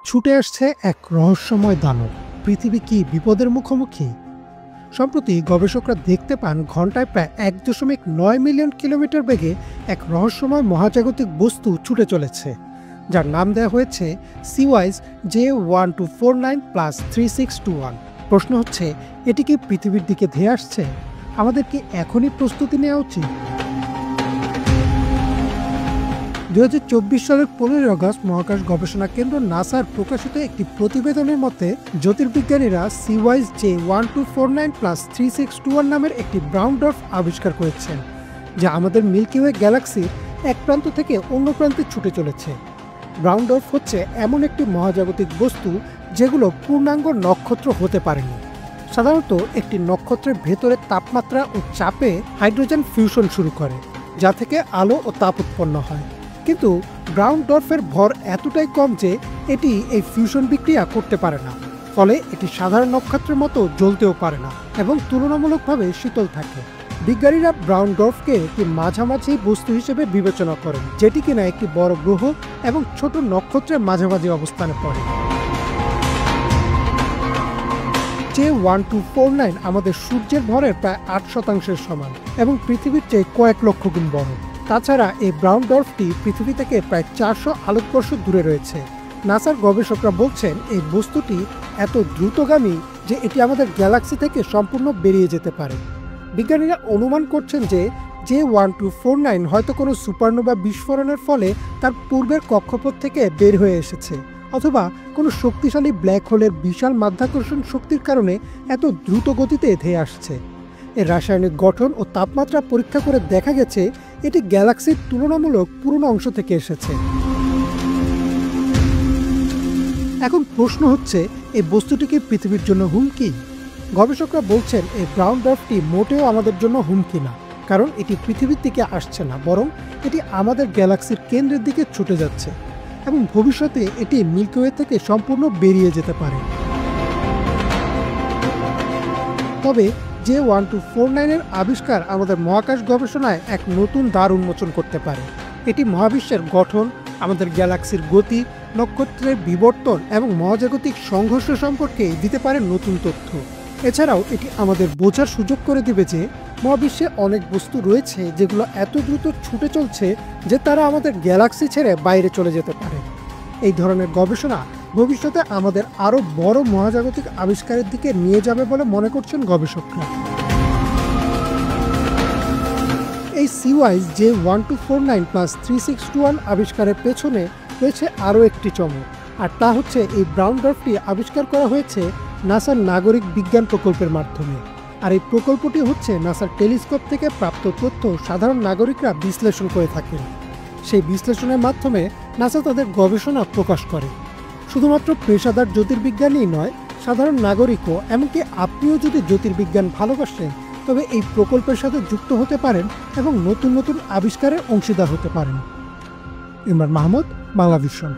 ছুটে আসছে এক রহস্যময় দানব। পৃথিবী কি বিপদের মুখোমুখি? সম্প্রতি গবেষকরা দেখতে পান ঘন্টায় প্রায় 1.9 মিলিয়ন কিলোমিটার বেগে এক রহস্যময় মহাজাগতিক বস্তু ছুটে চলেছে, যার নাম দেওয়া হয়েছে সিওয়াইজ J1249+3621। প্রশ্ন হচ্ছে, এটি কি পৃথিবীর দিকে ধেয়ে আসছে? আমাদের কি এখনই প্রস্তুতি নেওয়া উচিত? 2024 সালের 15 আগস্ট মহাকাশ গবেষণা কেন্দ্র নাসার প্রকাশিত একটি প্রতিবেদনের মতে জ্যোতির্বিজ্ঞানীরা সিওয়াইজ J1249+3621 নামের একটি ব্রাউন ডর্ফ আবিষ্কার করেছেন, যা আমাদের মিল্কি ওয়ে গ্যালাক্সির এক প্রান্ত থেকে অন্য প্রান্তে ছুটে চলেছে। ব্রাউন ডর্ফ হচ্ছে এমন একটি মহাজাগতিক বস্তু যেগুলো পূর্ণাঙ্গ নক্ষত্র হতে পারেনি। সাধারণত একটি নক্ষত্রের ভেতরে তাপমাত্রা ও চাপে হাইড্রোজেন ফিউশন শুরু করে, যা থেকে আলো ও তাপ উৎপন্ন হয়। কিন্তু ব্রাউন ডর্ফের ভর এতটাই কম যে এটি এই ফিউশন বিক্রিয়া করতে পারে না, ফলে এটি সাধারণ নক্ষত্রের মতো জ্বলতেও পারে না এবং তুলনামূলকভাবে শীতল থাকে। বিজ্ঞানীরা ব্রাউন ডর্ফকে একটি মাঝামাঝি বস্তু হিসেবে বিবেচনা করেন, যেটি কিনা একটি বড় গ্রহ এবং ছোট নক্ষত্রের মাঝামাঝি অবস্থানে পড়ে। J1249 আমাদের সূর্যের ভরের প্রায় 8% সমান এবং পৃথিবীর চেয়ে কয়েক লক্ষ গুণ বড়। তাছাড়া এই ব্রাউন ডর্ফটি পৃথিবী থেকে প্রায় 400 আলোকবর্ষ দূরে রয়েছে। নাসার গবেষকরা বলছেন এই বস্তুটি এত দ্রুতগামী যে এটি আমাদের গ্যালাক্সি থেকে সম্পূর্ণ বেরিয়ে যেতে পারে। বিজ্ঞানীরা অনুমান করছেন যে J1249 হয়তো কোনো সুপারনোভা বিস্ফোরণের ফলে তার পূর্বের কক্ষপথ থেকে বের হয়ে এসেছে, অথবা কোনো শক্তিশালী ব্ল্যাক হোলের বিশাল মাধ্যাকর্ষণ শক্তির কারণে এত দ্রুত গতিতে ধেয়ে আসছে। এর রাসায়নিক গঠন ও তাপমাত্রা পরীক্ষা করে দেখা গেছে এটি গ্যালাক্সির তুলনামূলক পুরনো অংশ থেকে এসেছে। এখন প্রশ্ন হচ্ছে, এই বস্তুটি কি পৃথিবীর জন্য হুমকি? গবেষকরা বলছেন এই ব্রাউন ডর্ফটি মোটেও আমাদের জন্য হুমকি না, কারণ এটি পৃথিবীর দিকে আসছে না, বরং এটি আমাদের গ্যালাক্সির কেন্দ্রের দিকে ছুটে যাচ্ছে এবং ভবিষ্যতে এটি মিল্কি ওয়ে থেকে সম্পূর্ণ বেরিয়ে যেতে পারে। তবে J1249 এর আবিষ্কার আমাদের মহাকাশ গবেষণায় এক নতুন দ্বার উন্মোচন করতে পারে। এটি মহাবিশ্বের গঠন, আমাদের গ্যালাক্সির গতি, নক্ষত্রের বিবর্তন এবং মহাজাগতিক সংঘর্ষ সম্পর্কে দিতে পারে নতুন তথ্য। এছাড়াও এটি আমাদের বোঝার সুযোগ করে দিবে যে মহাবিশ্বে অনেক বস্তু রয়েছে যেগুলো এত দ্রুত ছুটে চলছে যে তারা আমাদের গ্যালাক্সি ছেড়ে বাইরে চলে যেতে পারে। এই ধরনের গবেষণা ভবিষ্যতে আমাদের আরও বড় মহাজাগতিক আবিষ্কারের দিকে নিয়ে যাবে বলে মনে করছেন গবেষকরা। এই সিওয়াইজ J1249+3621 আবিষ্কারের পেছনে রয়েছে আরও একটি চমক, আর তা হচ্ছে এই ব্রাউন ডর্ফটি আবিষ্কার করা হয়েছে নাসার নাগরিক বিজ্ঞান প্রকল্পের মাধ্যমে। আর এই প্রকল্পটি হচ্ছে নাসার টেলিস্কোপ থেকে প্রাপ্ত তথ্য সাধারণ নাগরিকরা বিশ্লেষণ করে থাকেন। সেই বিশ্লেষণের মাধ্যমে নাসা তাদের গবেষণা প্রকাশ করে। শুধুমাত্র পেশাদার জ্যোতির্বিজ্ঞানীই নয়, সাধারণ নাগরিকও, এমনকি আপনিও যদি জ্যোতির্বিজ্ঞান ভালোবাসেন তবে এই প্রকল্পের সাথে যুক্ত হতে পারেন এবং নতুন নতুন আবিষ্কারের অংশীদার হতে পারেন। ইমরান মাহমুদ, বাংলাভিশন।